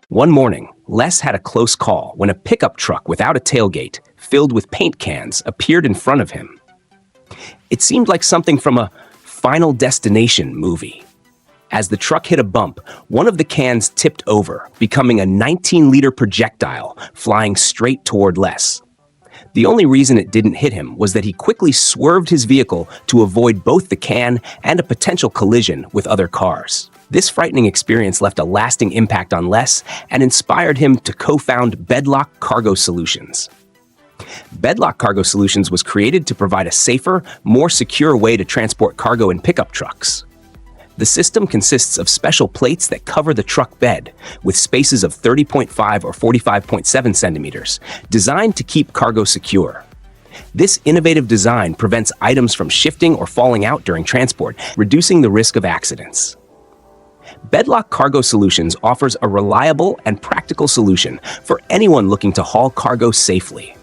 One morning, Les had a close call when a pickup truck without a tailgate, filled with paint cans, appeared in front of him. It seemed like something from a Final Destination movie. As the truck hit a bump, one of the cans tipped over, becoming a 19-liter projectile flying straight toward Les. The only reason it didn't hit him was that he quickly swerved his vehicle to avoid both the can and a potential collision with other cars. This frightening experience left a lasting impact on Les and inspired him to co-found Bedlock Cargo Solutions. Bedlock Cargo Solutions was created to provide a safer, more secure way to transport cargo in pickup trucks. The system consists of special plates that cover the truck bed, with spaces of 30.5 or 45.7 centimeters, designed to keep cargo secure. This innovative design prevents items from shifting or falling out during transport, reducing the risk of accidents. Bedlock Cargo Solutions offers a reliable and practical solution for anyone looking to haul cargo safely.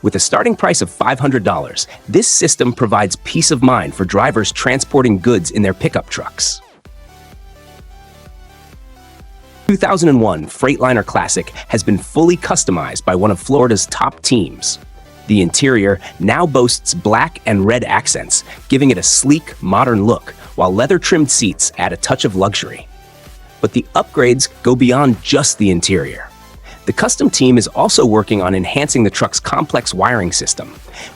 With a starting price of $500, this system provides peace of mind for drivers transporting goods in their pickup trucks. 2001 Freightliner Classic has been fully customized by one of Florida's top teams. The interior now boasts black and red accents, giving it a sleek, modern look, while leather-trimmed seats add a touch of luxury. But the upgrades go beyond just the interior. The custom team is also working on enhancing the truck's complex wiring system,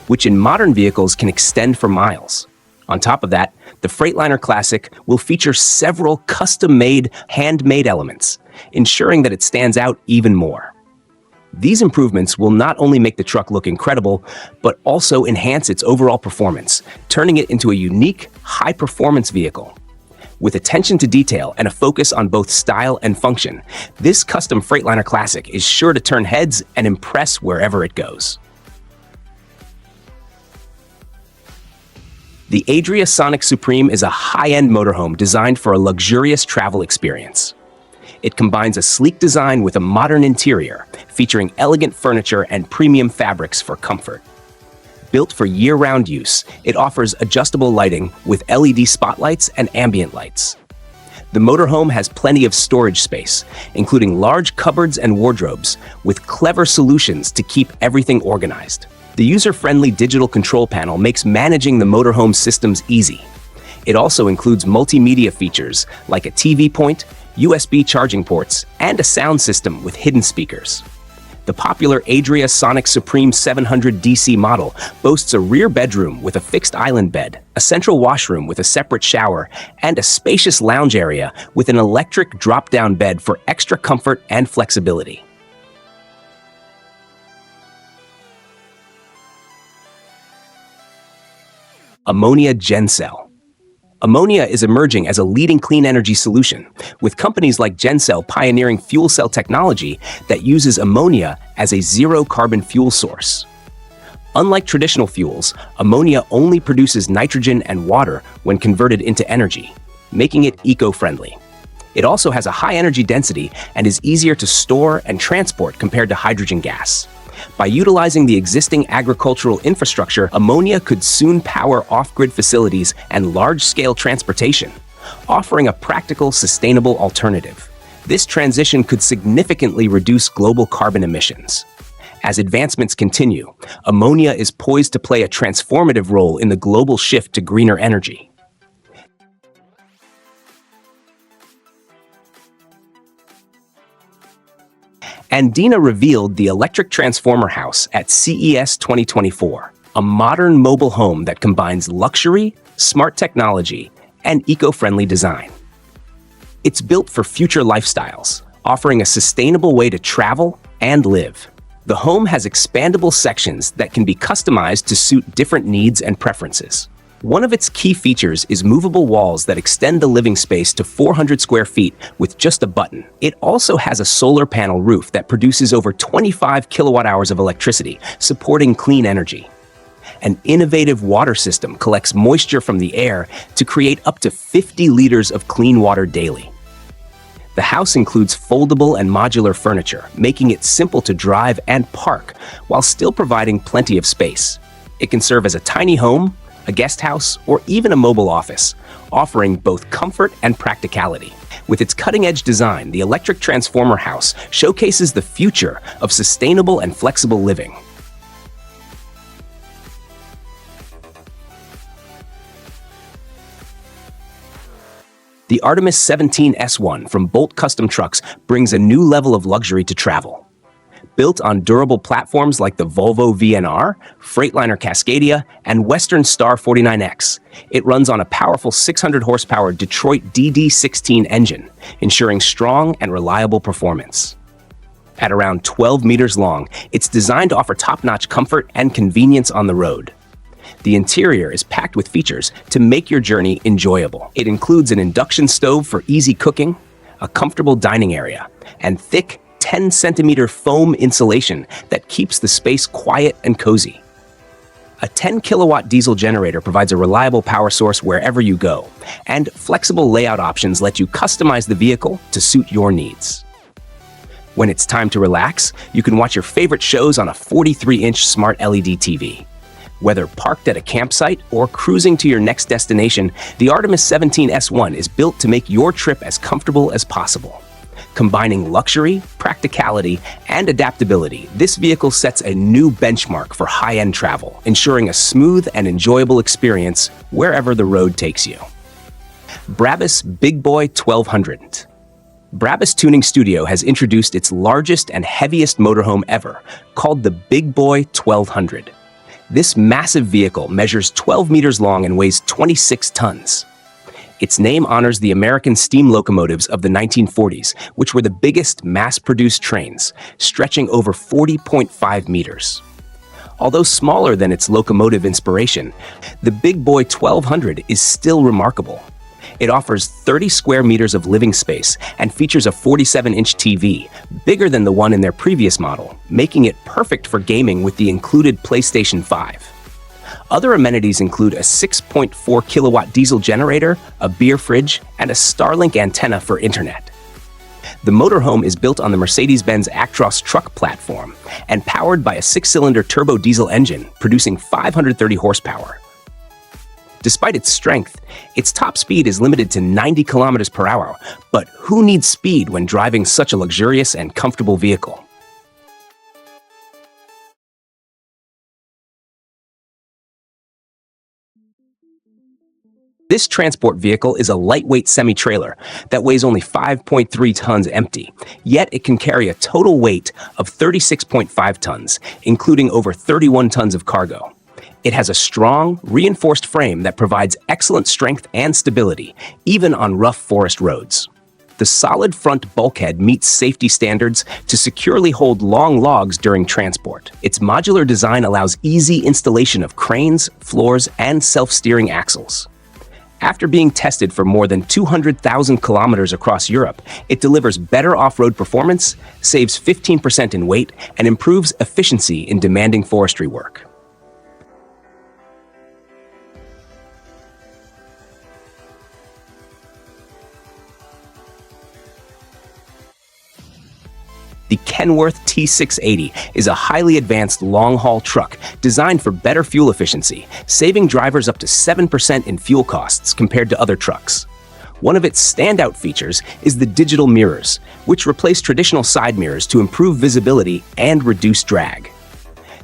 which in modern vehicles can extend for miles. On top of that, the Freightliner Classic will feature several custom-made, handmade elements, ensuring that it stands out even more. These improvements will not only make the truck look incredible, but also enhance its overall performance, turning it into a unique, high-performance vehicle. With attention to detail and a focus on both style and function, this custom Freightliner Classic is sure to turn heads and impress wherever it goes. The Adria Sonic Supreme is a high-end motorhome designed for a luxurious travel experience. It combines a sleek design with a modern interior, featuring elegant furniture and premium fabrics for comfort. Built for year-round use, it offers adjustable lighting with LED spotlights and ambient lights. The motorhome has plenty of storage space, including large cupboards and wardrobes, with clever solutions to keep everything organized. The user-friendly digital control panel makes managing the motorhome systems easy. It also includes multimedia features like a TV point, USB charging ports, and a sound system with hidden speakers. The popular Adria Sonic Supreme 700 DC model boasts a rear bedroom with a fixed island bed, a central washroom with a separate shower, and a spacious lounge area with an electric drop-down bed for extra comfort and flexibility. Ammonia GenCell. Ammonia is emerging as a leading clean energy solution, with companies like GenCell pioneering fuel cell technology that uses ammonia as a zero-carbon fuel source. Unlike traditional fuels, ammonia only produces nitrogen and water when converted into energy, making it eco-friendly. It also has a high energy density and is easier to store and transport compared to hydrogen gas. By utilizing the existing agricultural infrastructure, ammonia could soon power off-grid facilities and large-scale transportation, offering a practical, sustainable alternative. This transition could significantly reduce global carbon emissions. As advancements continue, ammonia is poised to play a transformative role in the global shift to greener energy. Andina revealed the electric transformer house at CES 2024, a modern mobile home that combines luxury, smart technology, and eco-friendly design. It's built for future lifestyles, offering a sustainable way to travel and live. The home has expandable sections that can be customized to suit different needs and preferences. One of its key features is movable walls that extend the living space to 400 square feet with just a button. It also has a solar panel roof that produces over 25 kilowatt hours of electricity, supporting clean energy. An innovative water system collects moisture from the air to create up to 50 liters of clean water daily. The house includes foldable and modular furniture, making it simple to drive and park while still providing plenty of space. It can serve as a tiny home, a guest house, or even a mobile office, offering both comfort and practicality. With its cutting-edge design, the electric transformer house showcases the future of sustainable and flexible living. The Artemis 17 S1 from Bolt Custom Trucks brings a new level of luxury to travel. Built on durable platforms like the Volvo VNR, Freightliner Cascadia, and Western Star 49X, it runs on a powerful 600 horsepower Detroit DD16 engine, ensuring strong and reliable performance. At around 12 meters long, it's designed to offer top-notch comfort and convenience on the road. The interior is packed with features to make your journey enjoyable. It includes an induction stove for easy cooking, a comfortable dining area, and thick 10-centimeter foam insulation that keeps the space quiet and cozy. A 10-kilowatt diesel generator provides a reliable power source wherever you go, and flexible layout options let you customize the vehicle to suit your needs. When it's time to relax, you can watch your favorite shows on a 43-inch smart LED TV. Whether parked at a campsite or cruising to your next destination, the Artemis 17 S1 is built to make your trip as comfortable as possible. Combining luxury, practicality, and adaptability, this vehicle sets a new benchmark for high-end travel, ensuring a smooth and enjoyable experience wherever the road takes you. Brabus Big Boy 1200. Brabus Tuning Studio has introduced its largest and heaviest motorhome ever, called the Big Boy 1200. This massive vehicle measures 12 meters long and weighs 26 tons. Its name honors the American steam locomotives of the 1940s, which were the biggest mass-produced trains, stretching over 40.5 meters. Although smaller than its locomotive inspiration, the Big Boy 1200 is still remarkable. It offers 30 square meters of living space and features a 47-inch TV, bigger than the one in their previous model, making it perfect for gaming with the included PlayStation 5. Other amenities include a 6.4 kilowatt diesel generator, a beer fridge, and a Starlink antenna for internet. The motorhome is built on the Mercedes-Benz Actros truck platform and powered by a 6-cylinder turbo diesel engine, producing 530 horsepower. Despite its strength, its top speed is limited to 90 kilometers per hour, but who needs speed when driving such a luxurious and comfortable vehicle? This transport vehicle is a lightweight semi-trailer that weighs only 5.3 tons empty, yet it can carry a total weight of 36.5 tons, including over 31 tons of cargo. It has a strong, reinforced frame that provides excellent strength and stability, even on rough forest roads. The solid front bulkhead meets safety standards to securely hold long logs during transport. Its modular design allows easy installation of cranes, floors, and self-steering axles. After being tested for more than 200,000 kilometers across Europe, it delivers better off-road performance, saves 15% in weight, and improves efficiency in demanding forestry work. The Kenworth T680 is a highly advanced long-haul truck designed for better fuel efficiency, saving drivers up to 7% in fuel costs compared to other trucks. One of its standout features is the digital mirrors, which replace traditional side mirrors to improve visibility and reduce drag.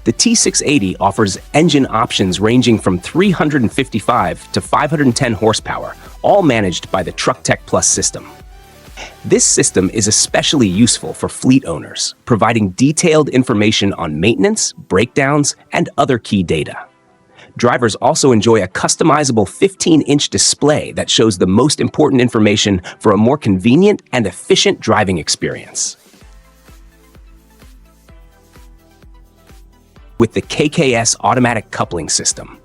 The T680 offers engine options ranging from 355 to 510 horsepower, all managed by the TruckTech Plus system. This system is especially useful for fleet owners, providing detailed information on maintenance, breakdowns, and other key data. Drivers also enjoy a customizable 15-inch display that shows the most important information for a more convenient and efficient driving experience. With the KKS automatic coupling system,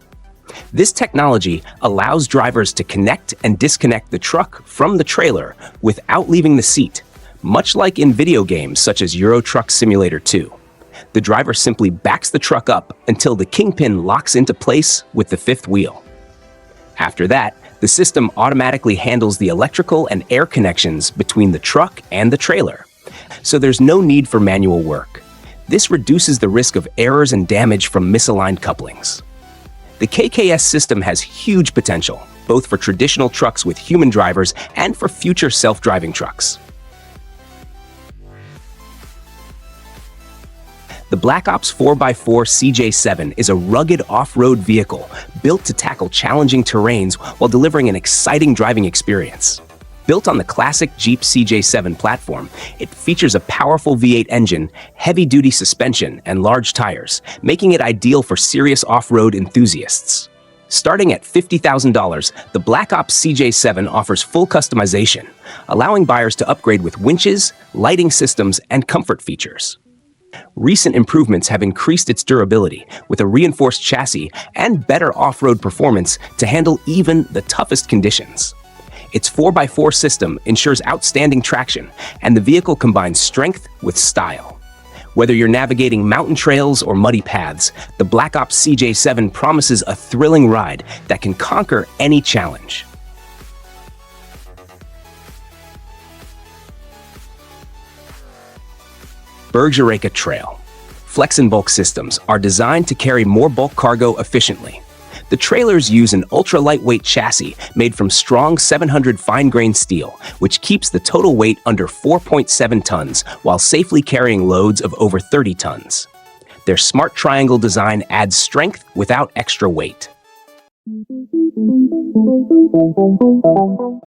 this technology allows drivers to connect and disconnect the truck from the trailer without leaving the seat, much like in video games such as Euro Truck Simulator 2. The driver simply backs the truck up until the kingpin locks into place with the fifth wheel. After that, the system automatically handles the electrical and air connections between the truck and the trailer, so there's no need for manual work. This reduces the risk of errors and damage from misaligned couplings. The KKS system has huge potential, both for traditional trucks with human drivers and for future self-driving trucks. The Black Ops 4x4 CJ7 is a rugged off-road vehicle built to tackle challenging terrains while delivering an exciting driving experience. Built on the classic Jeep CJ7 platform, it features a powerful V8 engine, heavy-duty suspension, and large tires, making it ideal for serious off-road enthusiasts. Starting at $50,000, the Black Ops CJ7 offers full customization, allowing buyers to upgrade with winches, lighting systems, and comfort features. Recent improvements have increased its durability with a reinforced chassis and better off-road performance to handle even the toughest conditions. Its 4x4 system ensures outstanding traction, and the vehicle combines strength with style. Whether you're navigating mountain trails or muddy paths, the Black Ops CJ7 promises a thrilling ride that can conquer any challenge. Bergeraca Trail. Flex and bulk systems are designed to carry more bulk cargo efficiently. The trailers use an ultra-lightweight chassis made from strong 700 fine-grained steel, which keeps the total weight under 4.7 tons while safely carrying loads of over 30 tons. Their smart triangle design adds strength without extra weight.